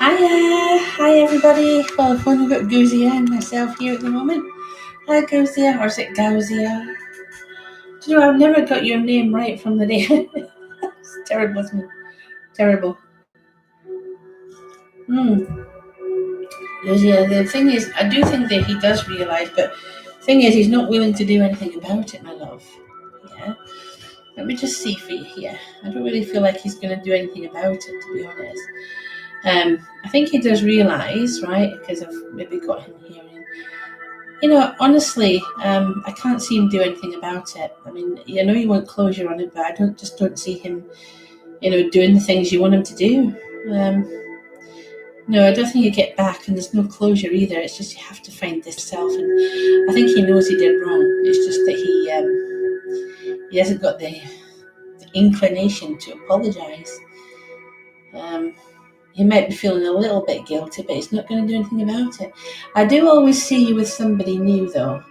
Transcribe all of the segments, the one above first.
Hi everybody. Well, I've only got Guzia and myself here at the moment. Hi Guzia, or is it Gauzia? Do you know, I've never got your name right from the day. It's terrible, isn't it? Terrible. Guzia, the thing is, I do think that he does realise, but the thing is, he's not willing to do anything about it, my love. Yeah. Let me just see for you here. I don't really feel like he's going to do anything about it, to be honest. I think he does realise, right, because I've maybe got him here. Honestly, I can't see him do anything about it. I mean, I know you want closure on it, but I don't see him, doing the things you want him to do. Um, no, I don't think you get back, and there's no closure either. It's just you have to find this self, and I think he knows he did wrong. It's just that he hasn't got the inclination to apologise. He might be feeling a little bit guilty, but he's not going to do anything about it. I do always see you with somebody new, though.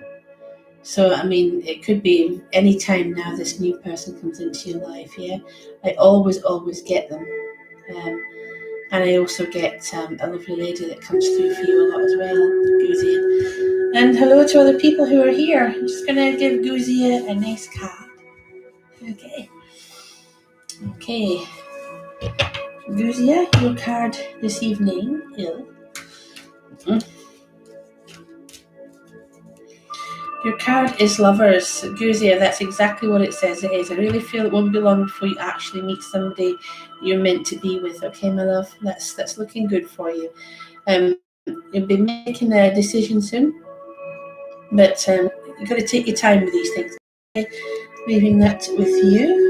So, I mean, it could be any time now this new person comes into your life, yeah? I always get them. Um, and I also get a lovely lady that comes through for you a lot as well, Guzia. And hello to other people who are here. I'm just going to give Guzia a nice card. Okay. Guzia, your card this evening is... Your card is Lovers. Guzia, that's exactly what it says it is. I really feel it won't be long before you actually meet somebody you're meant to be with. Okay, my love? That's looking good for you. You'll be making a decision soon, but you've got to take your time with these things. Okay? Leaving that with you.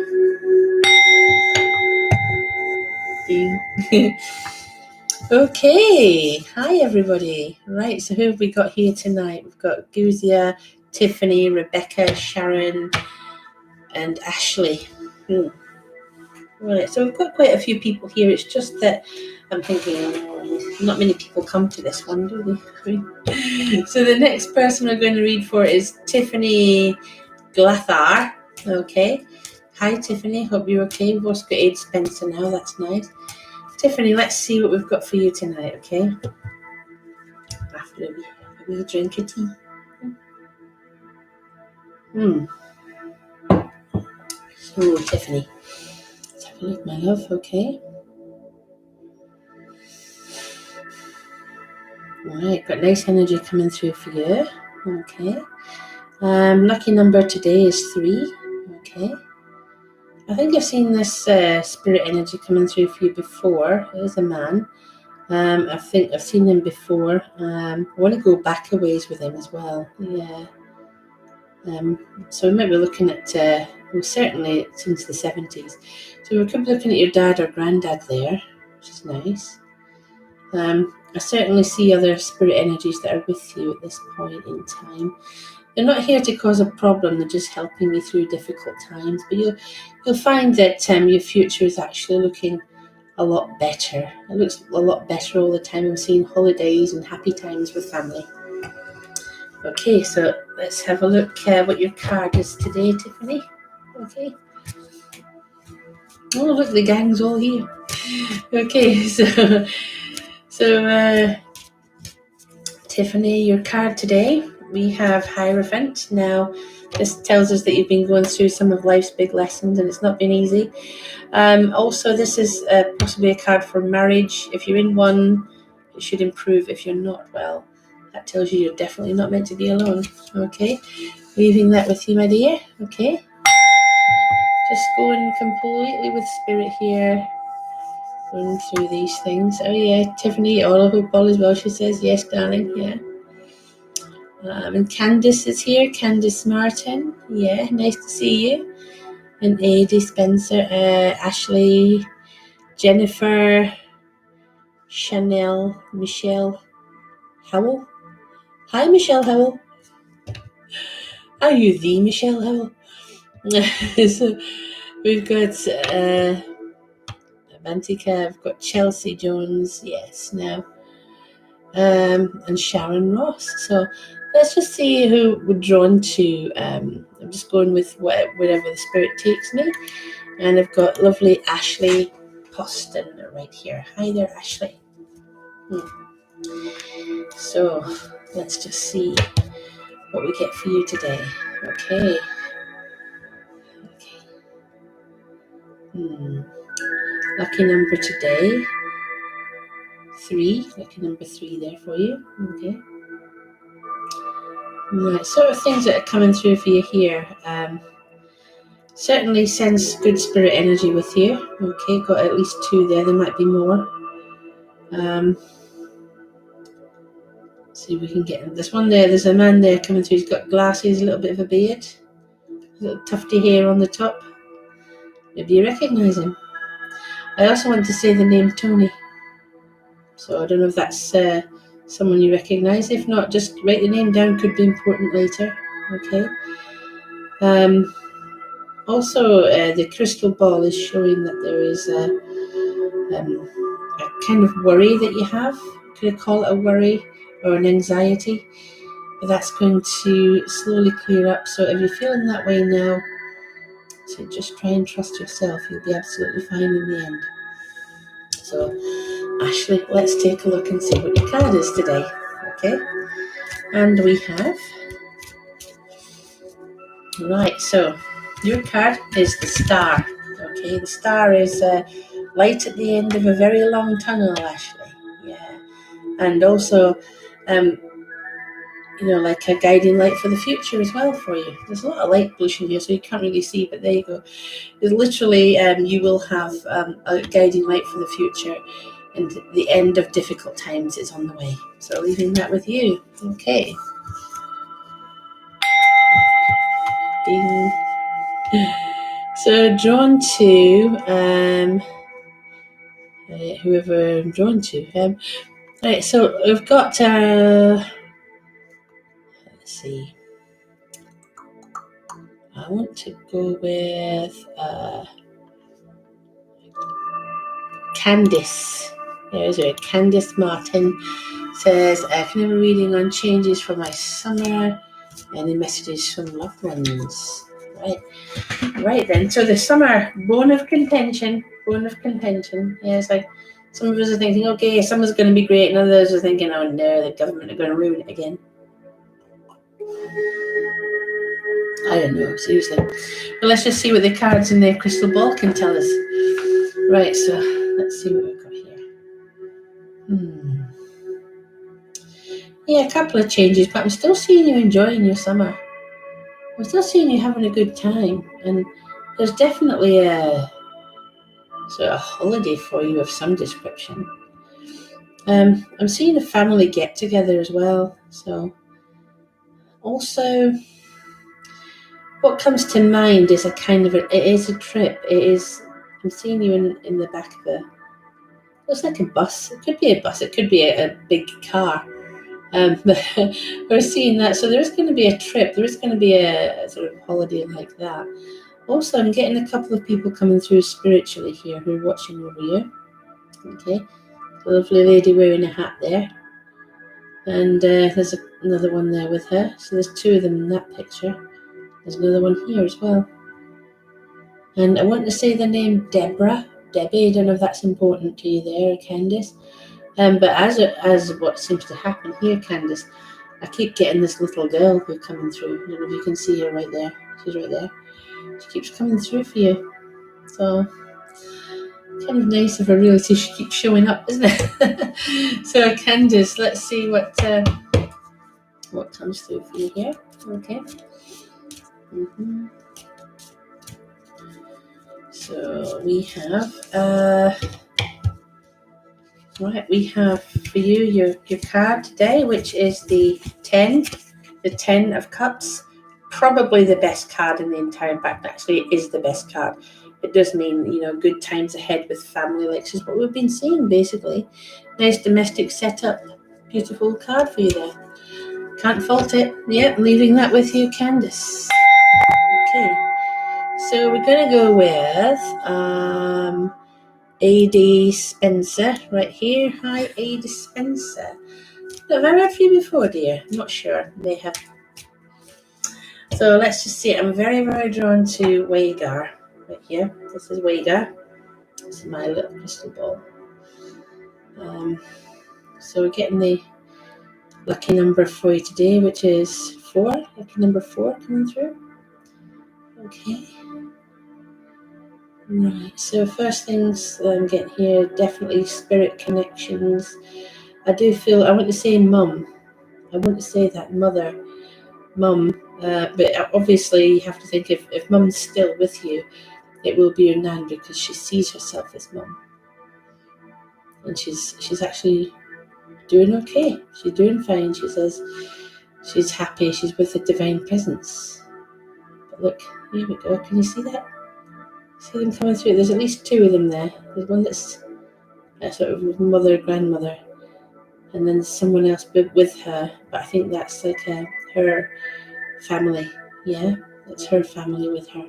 Okay, hi everybody. Right, so who have we got here tonight? We've got Guzia, Tiffany, Rebecca, Sharon, and Ashley. Right, so we've got quite a few people here. It's just that I'm thinking not many people come to this one, do they? So the next person we're going to read for is Tiffany Glathar. Okay. Hi Tiffany, hope you're okay. We've also got Aid Spencer now, that's nice. Tiffany, let's see what we've got for you tonight, okay? After a wee drink of tea. So Tiffany, let's have a look, my love, okay? Alright, got nice energy coming through for you. Okay. Lucky number today is 3. Okay. I think I've seen this spirit energy coming through for you before. It is a man. I think I've seen him before. I want to go back a ways with him as well. Yeah. So we might be looking at, certainly since the 70s. So we could be looking at your dad or granddad there, which is nice. I certainly see other spirit energies that are with you at this point in time. They're not here to cause a problem, they're just helping you through difficult times. But you'll find that your future is actually looking a lot better. It looks a lot better all the time. I'm seeing holidays and happy times with family. Okay, so let's have a look what your card is today, Tiffany. Okay. Oh, look, the gang's all here. Okay, so Tiffany, your card today, we have Hierophant. Now, this tells us that you've been going through some of life's big lessons and it's not been easy. Also, this is possibly a card for marriage. If you're in one, it should improve. If you're not, well, that tells you you're definitely not meant to be alone. Okay, leaving that with you, my dear. Okay, just going completely with spirit here. Going through these things. Oh yeah, Tiffany, all hope all is well. She says yes, darling. Yeah. And Candice is here. Candice Martin. Yeah, nice to see you. And Adi Spencer, Ashley, Jennifer, Chanel, Michelle Howell. Hi, Michelle Howell. Are you the Michelle Howell? So we've got Avantika, I've got Chelsea Jones, yes, now, and Sharon Ross. So let's just see who we're drawn to. I'm just going with wherever the spirit takes me. And I've got lovely Ashley Poston right here. Hi there, Ashley. So let's just see what we get for you today. Okay. Lucky number today, 3. Lucky number 3 there for you. Okay. Right, sort of things that are coming through for you here. Certainly sense good spirit energy with you. Okay, got at least 2 there. There might be more. See if we can get this one there. There's a man there coming through. He's got glasses, a little bit of a beard, a little tufty hair on the top. Maybe you recognise him. I also want to say the name Tony. So I don't know if that's someone you recognise. If not, just write the name down. Could be important later. Okay. Also, the crystal ball is showing that there is a kind of worry that you have. Could I call it a worry or an anxiety? But that's going to slowly clear up. So if you're feeling that way now, so just try and trust yourself. You'll be absolutely fine in the end. So, Ashley, let's take a look and see what your card is today. Okay? And we have... Right, so your card is the Star. Okay, the Star is light at the end of a very long tunnel, Ashley. Yeah. And also, like a guiding light for the future as well for you. There's a lot of light pollution here, so you can't really see, but there you go. It's literally, you will have a guiding light for the future, and the end of difficult times is on the way. So leaving that with you. Okay. Ding. So drawn to whoever I'm drawn to. Right, so we've got let's see. I want to go with Candice. There's her. Candice Martin says, can I have a reading on changes for my summer? Any messages from loved ones? Right then. So the summer, bone of contention. Yeah, it's like some of us are thinking, okay, summer's going to be great, and others are thinking, oh no, the government are going to ruin it again. I don't know, seriously. But let's just see what the cards in their crystal ball can tell us. Right, so let's see what we've got here. Yeah, a couple of changes, but I'm still seeing you enjoying your summer. I'm still seeing you having a good time, and there's definitely a sort of holiday for you of some description. I'm seeing a family get together as well. So also, what comes to mind is it is a trip. I'm seeing you in the back of looks like a bus. It could be a bus. It could be a big car. But we're seeing that. So there is going to be a trip. There is going to be a sort of holiday like that. Also, I'm getting a couple of people coming through spiritually here who are watching over you. Okay. A lovely lady wearing a hat there. And there's another one there with her. So there's 2 of them in that picture. There's another one here as well. And I want to say the name Deborah. Debbie, I don't know if that's important to you there, Candice. But as what seems to happen here, Candice, I keep getting this little girl who's coming through. I don't know if you can see her right there. She's right there. She keeps coming through for you. So, kind of nice of her really to keep showing up, isn't it? So, Candice, let's see what comes through for you here. Okay. So we have we have for you your card today, which is the 10 of Cups. Probably the best card in the entire pack. Actually, it is the best card. It does mean, good times ahead with family, which is what we've been seeing, basically. Nice domestic setup. Beautiful card for you there. Can't fault it. Yep, leaving that with you, Candice. Okay. So we're going to go with A.D. Spencer right here. Hi, A.D. Spencer. Have I read for you before, dear? I'm not sure. May have. So let's just see. I'm very, very drawn to Wagar right here. This is Wagar. This is my little crystal ball. So we're getting the lucky number for you today, which is 4. Lucky number 4 coming through. Okay. Right, so first things I'm getting here, definitely spirit connections. I do feel, I want to say mum. I want to say that mum. But obviously you have to think if mum's still with you, it will be your nan, because she sees herself as mum. And she's actually doing okay. She's doing fine. She says she's happy. She's with the divine presence. But look, here we go. Can you see that? See them coming through? There's at least 2 of them there. There's one that's sort of mother, grandmother, and then someone else with her. But I think that's like her family. Yeah, that's her family with her.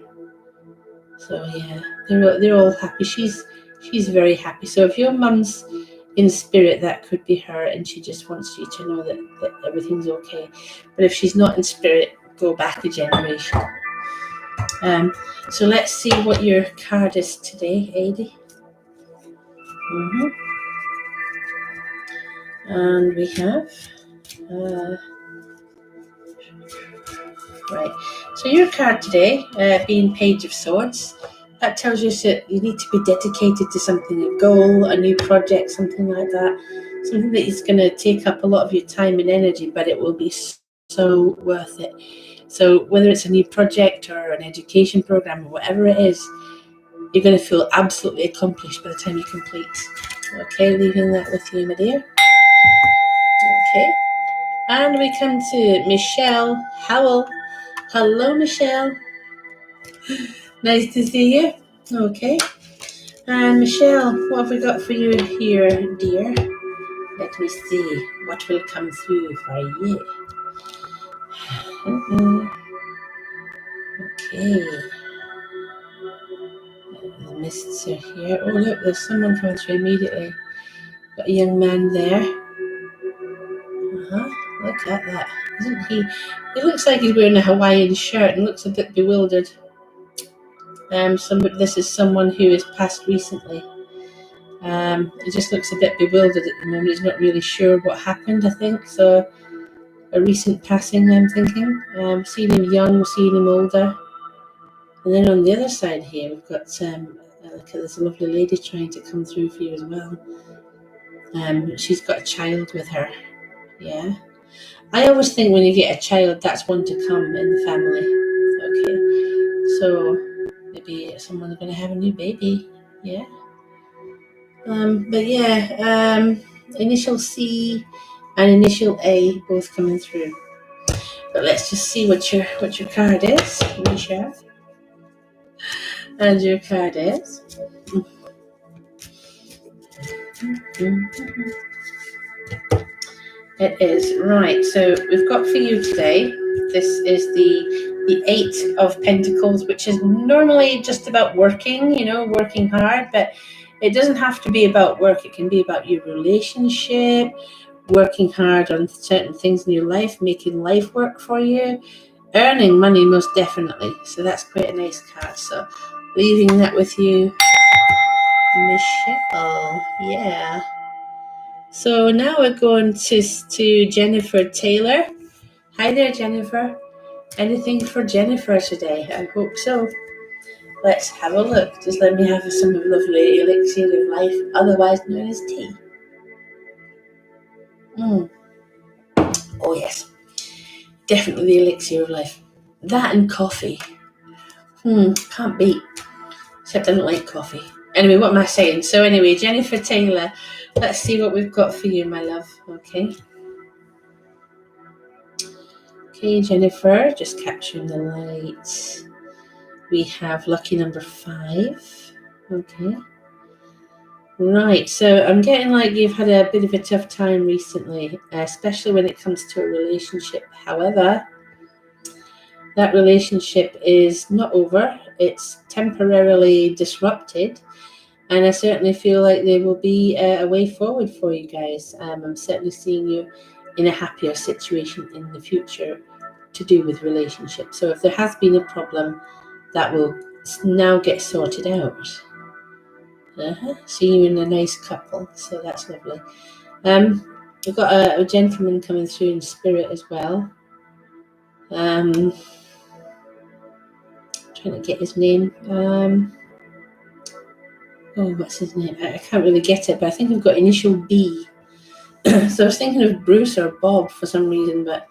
So yeah, they're all happy. She's very happy. So if your mum's in spirit, that could be her, and she just wants you to know that everything's okay. But if she's not in spirit, go back a generation. So let's see what your card is today, Heidi. And we have right. So your card today, being Page of Swords, that tells you that you need to be dedicated to something, a goal, a new project, something like that. Something that is going to take up a lot of your time and energy, but it will be so worth it. So whether it's a new project or an education program or whatever it is, you're going to feel absolutely accomplished by the time you complete. Okay, leaving that with you, my dear. Okay. And we come to Michelle Howell. Hello, Michelle. Nice to see you. Okay. And Michelle, what have we got for you here, dear? Let me see what will come through for you. Okay. The mists are here. Oh, look, there's someone coming through immediately. Got a young man there. Look at that. Isn't he? He looks like he's wearing a Hawaiian shirt and looks a bit bewildered. This is someone who has passed recently. He just looks a bit bewildered at the moment. He's not really sure what happened, I think. So, a recent passing, I'm thinking. Seeing him young, seeing him older. And then on the other side here, we've got there's a lovely lady trying to come through for you as well. She's got a child with her. Yeah. I always think when you get a child, that's one to come in the family. Okay. So maybe someone's going to have a new baby. Yeah. But yeah, initial C and initial A both coming through. But let's just see what your card is, Michelle. And your card is. It is right. So we've got for you today. This is the 8 of Pentacles, which is normally just about working. Working hard, but it doesn't have to be about work. It can be about your relationship, working hard on certain things in your life, making life work for you, earning money most definitely. So that's quite a nice card. So leaving that with you, Michelle. Yeah. So now we're going to Jennifer Taylor. Hi there, Jennifer. Anything for Jennifer today? I hope so. Let's have a look. Just let me have some lovely elixir of life, otherwise known as tea. Oh yes, definitely the elixir of life. That and coffee. Can't beat. Except I don't like coffee. Anyway, what am I saying? So anyway, Jennifer Taylor, let's see what we've got for you, my love. Okay, Jennifer, just capturing the lights. We have lucky number 5. Okay. Right, so I'm getting like you've had a bit of a tough time recently, especially when it comes to a relationship. However, that relationship is not over. It's temporarily disrupted. And I certainly feel like there will be a way forward for you guys. I'm certainly seeing you in a happier situation in the future to do with relationships. So if there has been a problem, that will now get sorted out. See you in a nice couple. So that's lovely. We've got a gentleman coming through in spirit as well. Trying to get his name. What's his name? I can't really get it, but I think I've got initial B. So I was thinking of Bruce or Bob for some reason, but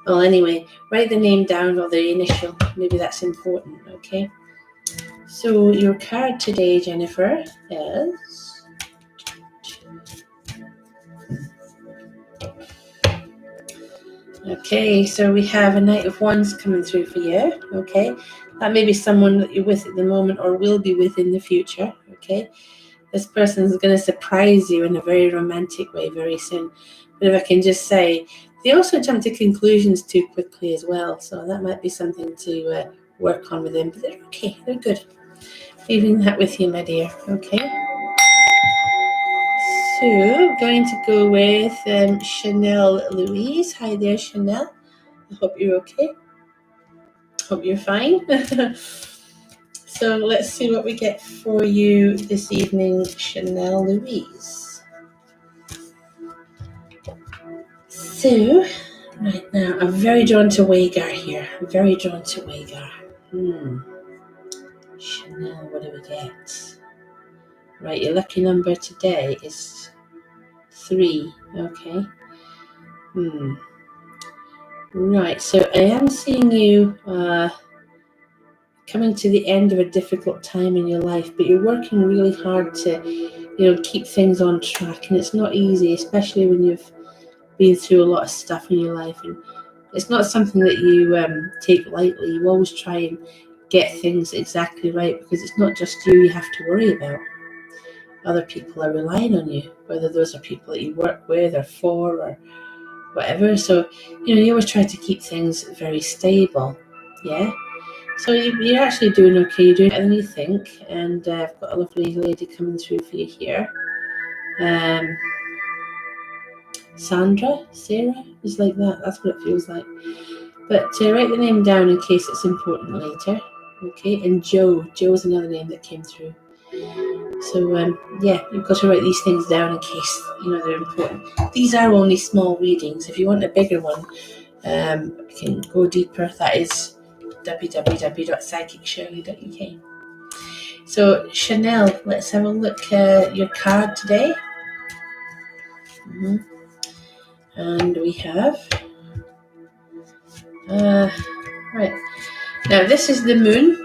well, anyway, write the name down or the initial. Maybe that's important, okay? So your card today, Jennifer, is... Okay, so we have a Knight of Wands coming through for you, okay? That may be someone that you're with at the moment or will be with in the future, okay? This person is going to surprise you in a very romantic way very soon. But if I can just say, they also jump to conclusions too quickly as well, so that might be something to work on with them. But they're okay, they're good. Leaving that with you, my dear, okay? So, going to go with Chanel Louise. Hi there, Chanel. I hope you're okay. Hope you're fine. So let's see what we get for you this evening, Chanel Louise. So, right now, I'm very drawn to Wagar here. I'm very drawn to Wagar. Chanel, what do we get? Right, your lucky number today is 3. Okay. Right, so I am seeing you coming to the end of a difficult time in your life, but you're working really hard to, keep things on track, and it's not easy, especially when you've been through a lot of stuff in your life, and it's not something that you take lightly. You always try and get things exactly right, because it's not just you have to worry about. Other people are relying on you, whether those are people that you work with or for or whatever. So, you always try to keep things very stable. Yeah. So you're actually doing okay. You're doing better than you think. And I've got a lovely lady coming through for you here. Sarah is like that. That's what it feels like. But write the name down in case it's important later. Okay. And Joe's another name that came through. So you've got to write these things down in case they're important. These are only small readings. If you want a bigger one, you can go deeper. That is www.psychicshirley.uk. So Chanel, let's have a look at your card today. And we have right. Now this is the moon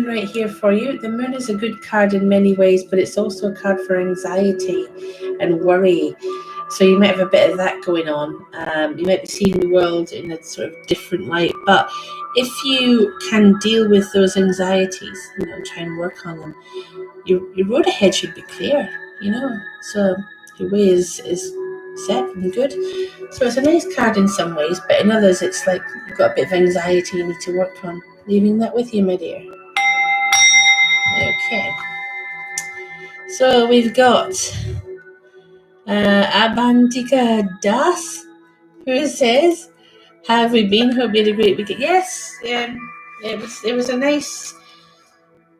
right here for you. The moon is a good card in many ways, but it's also a card for anxiety and worry. So you might have a bit of that going on. You might be seeing the world in a sort of different light. But if you can deal with those anxieties, try and work on them, your road ahead should be clear, So your way is set and good. So it's a nice card in some ways, but in others it's like you've got a bit of anxiety you need to work on. Leaving that with you, my dear. Okay. So we've got Abantika Das, who says, "Have we been? Hope you had a great weekend." Yes, it was a nice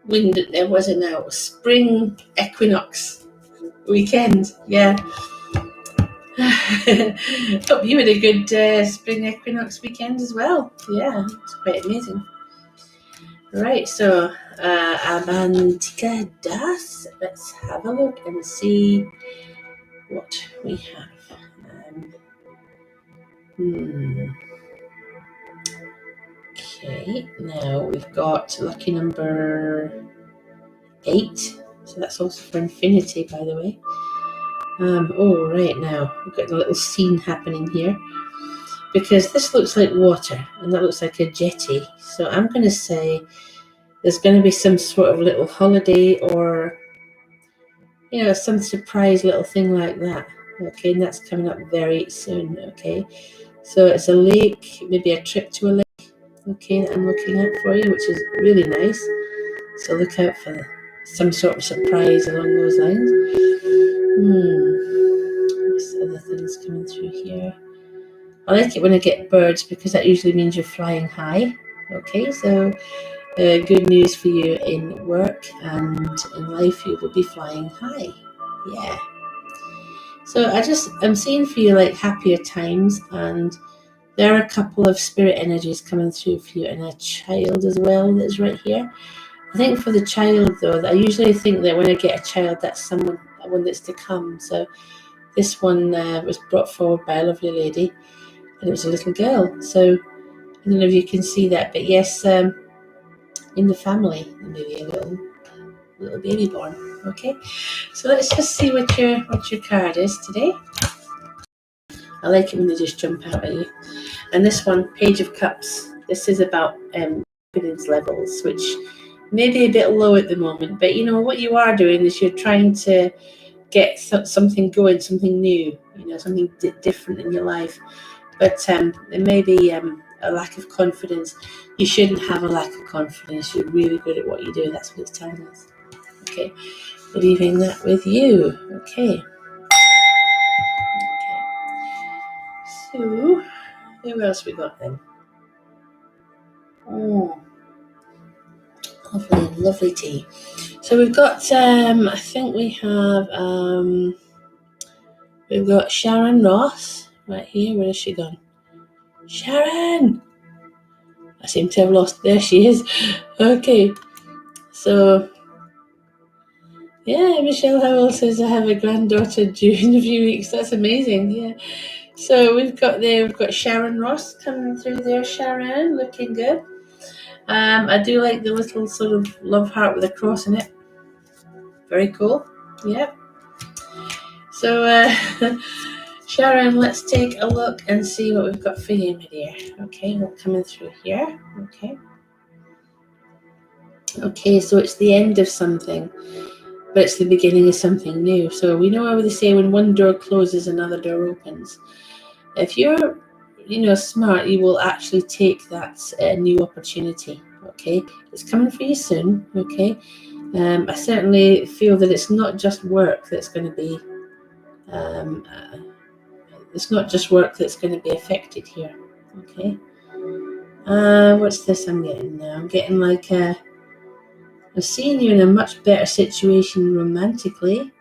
wind. There was a now spring equinox weekend. Yeah. Hope you had a good spring equinox weekend as well. Yeah, it's quite amazing. Right, so Abantika Das, let's have a look and see what we have. Okay, now we've got lucky number 8, so that's also for infinity, by the way. Right, now we've got a little scene happening here, because this looks like water and that looks like a jetty. So I'm going to say there's going to be some sort of little holiday or, some surprise little thing like that. Okay, and that's coming up very soon. Okay, so it's a lake, maybe a trip to a lake. Okay, that I'm looking at for you, which is really nice. So look out for some sort of surprise along those lines. What's the other things coming through here? I like it when I get birds because that usually means you're flying high. Okay, so good news for you in work and in life, you will be flying high. Yeah. So I'm seeing for you like happier times, and there are a couple of spirit energies coming through for you, and a child as well that's right here. I think for the child though, I usually think that when I get a child, that's one that's to come. So this one was brought forward by a lovely lady, and it was a little girl. So I don't know if you can see that, but yes, in the family, maybe a little baby born. Okay, so let's just see what your card is today. I like it when they just jump out at you. And this one, Page of Cups. This is about confidence levels, which may be a bit low at the moment. But you know what you are doing is you're trying to get something going, something new. You know, something different in your life. But it may be a lack of confidence. You shouldn't have a lack of confidence. You're really good at what you do. That's what it's telling us. Okay, leaving that with you. Okay. So, who else we got then? Oh, lovely tea. So we've got, I think we've got Sharon Ross right here. Where has she gone? Sharon! I seem to have lost. There she is. Okay. So, yeah, Michelle Howell says I have a granddaughter due in a few weeks. That's amazing. Yeah. So we've got Sharon Ross coming through there. Sharon, looking good. I do like the little sort of love heart with a cross in it. Very cool. Yep. So, Sharon, let's take a look and see what we've got for you, my dear. Okay, we're coming through here. Okay, so it's the end of something, but it's the beginning of something new. So we know how they say when one door closes, another door opens. If you're, smart, you will actually take that new opportunity. Okay, it's coming for you soon. Okay, I certainly feel that it's not just work that's going to be. It's not just work that's going to be affected here. Okay. What's this I'm getting now? I'm getting like I'm seeing you in a much better situation romantically.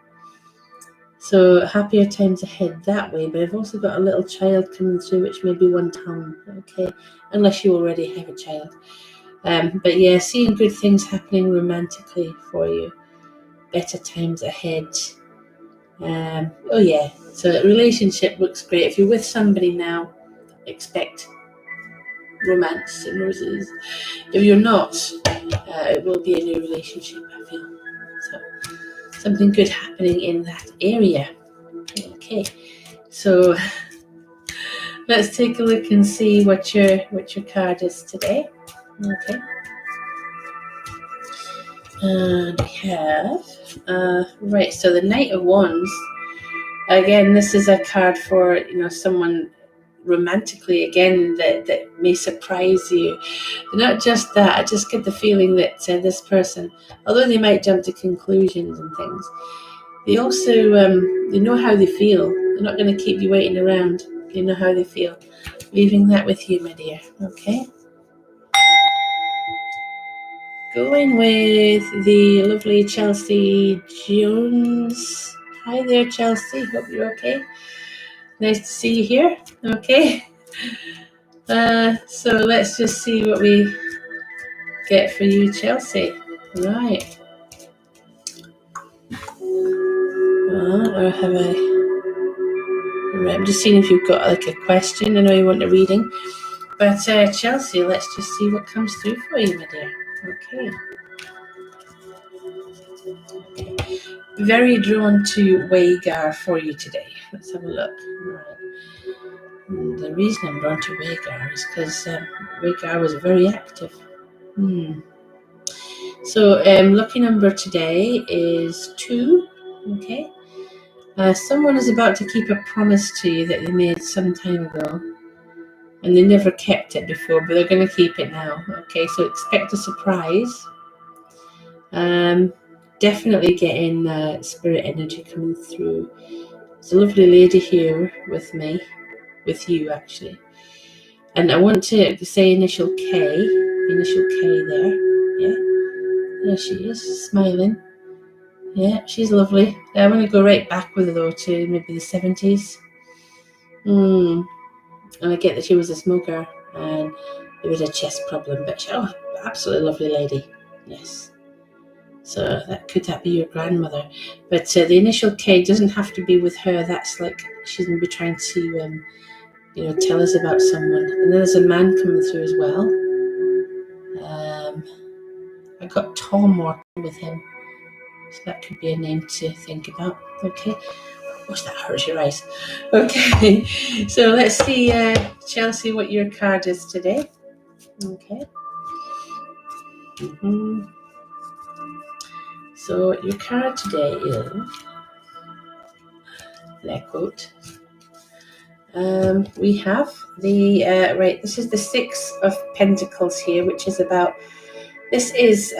So happier times ahead that way, but I've also got a little child coming through, which may be one time, okay, unless you already have a child. But yeah, seeing good things happening romantically for you, better times ahead. Oh yeah, so the relationship looks great. If you're with somebody now, expect romance and roses. If you're not, it will be a new relationship, I feel. So something good happening in that area. Okay, so let's take a look and see what your card is today. Okay, and we have right. So the Knight of Wands. Again, this is a card for someone romantically again that may surprise you. Not just that, I just get the feeling that this person, although they might jump to conclusions and things, they also they know how they feel. They're not going to keep you waiting around. They know how they feel. Leaving that with you, my dear. Okay, going with the lovely Chelsea Jones. Hi there, Chelsea, hope you're okay. Nice to see you here. Okay. So let's just see what we get for you, Chelsea. Right. Well, or have I? Right, I'm just seeing if you've got like a question. I know you want a reading, but Chelsea, let's just see what comes through for you, my dear. Okay. Very drawn to Wagar for you today. Let's have a look. Right. The reason I'm drawn to Wagar is because Wagar was very active. So lucky number today is 2. Okay. Someone is about to keep a promise to you that they made some time ago, and they never kept it before, but they're going to keep it now. Okay, so expect a surprise. Definitely getting spirit energy coming through. There's a lovely lady here with me, with you actually, and I want to say initial K there. Yeah, there she is, smiling. Yeah, she's lovely. I'm going to go right back with her though to maybe the 70s. And I get that she was a smoker and there was a chest problem, but absolutely lovely lady. Yes. So could that be your grandmother? But the initial K doesn't have to be with her. That's like she's going to be trying to, tell us about someone. And then there's a man coming through as well. I got Tom or with him. So that could be a name to think about. Okay. Gosh, that hurts your eyes. Okay. So let's see, Chelsea, what your card is today. Okay. So your card today is, I quote, we have the, this is the Six of Pentacles here, which is about, this is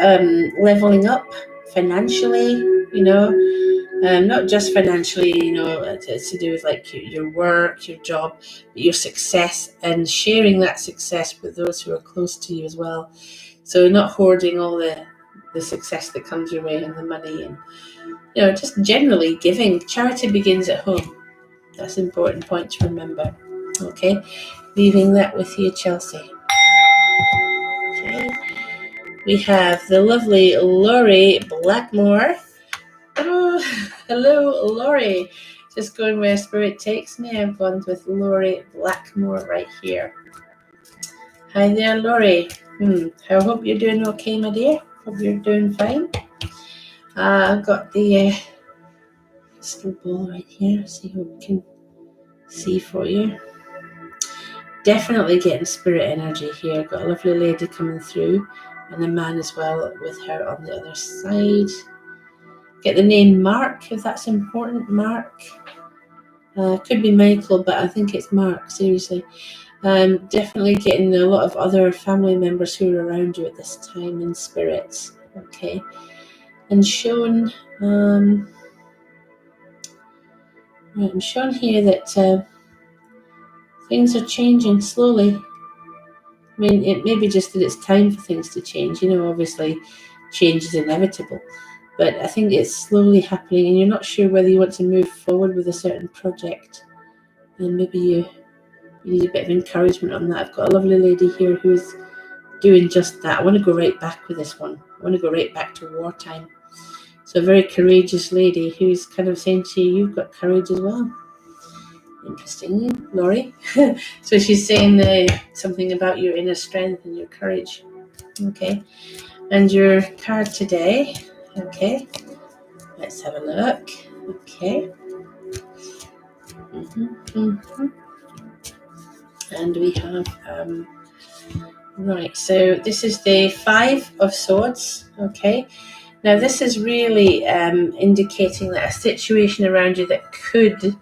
leveling up financially, not just financially, it's to do with like your work, your job, but your success and sharing that success with those who are close to you as well. So not hoarding all the success that comes your way and the money and, just generally giving. Charity begins at home. That's an important point to remember. Okay, leaving that with you, Chelsea. Okay, we have the lovely Laurie Blackmore. Oh, hello, Laurie. Just going where spirit takes me. I've gone with Laurie Blackmore right here. Hi there, Laurie. I hope you're doing okay, my dear. Hope you're doing fine. I've got the crystal ball right here. See what we can see for you. Definitely getting spirit energy here. Got a lovely lady coming through and a man as well with her on the other side. Get the name Mark if that's important. Mark. Could be Michael, but I think it's Mark, seriously. Definitely getting a lot of other family members who are around you at this time in spirits. Okay. And shown, I'm shown here that things are changing slowly. I mean, it may be just that it's time for things to change. Obviously change is inevitable. But I think it's slowly happening and you're not sure whether you want to move forward with a certain project. And maybe you need a bit of encouragement on that. I've got a lovely lady here who's doing just that. I want to go right back with this one. I want to go right back to wartime. So a very courageous lady who's kind of saying to you, you've got courage as well. Interesting, Laurie. So she's saying something about your inner strength and your courage. Okay. And your card today. Okay. Let's have a look. Okay. And we have, right, so this is the Five of Swords. Okay. Now this is really indicating that a situation around you that could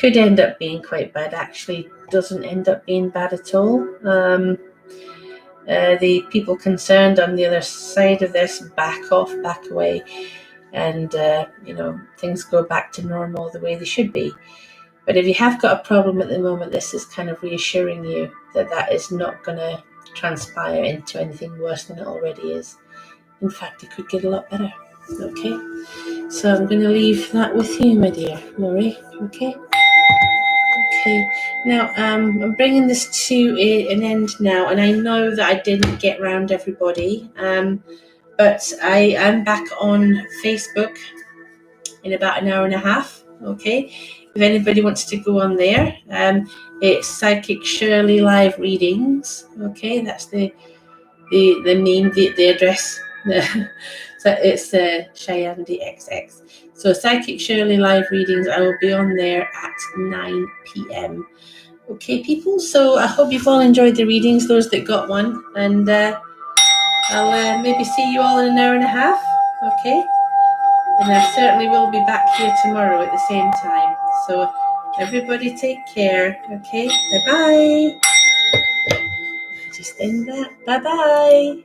end up being quite bad actually doesn't end up being bad at all. The people concerned on the other side of this back off, back away, and things go back to normal the way they should be. But if you have got a problem at the moment, this is kind of reassuring you that is not going to transpire into anything worse than it already is. In fact, it could get a lot better. Okay, so I'm going to leave that with you, my dear Laurie. Okay. Now I'm bringing this to an end now, and I know that I didn't get round everybody, but I am back on Facebook in about an hour and a half. Okay, if anybody wants to go on there, it's Psychic Shirley Live Readings. Okay, that's the name, the address. So it's Cheyenne DXX. So Psychic Shirley Live Readings, I will be on there at 9 p.m. Okay, people, so I hope you've all enjoyed the readings, those that got one, and I'll maybe see you all in an hour and a half, okay? And I certainly will be back here tomorrow at the same time. So everybody take care, okay? Bye-bye. Just end that. Bye-bye.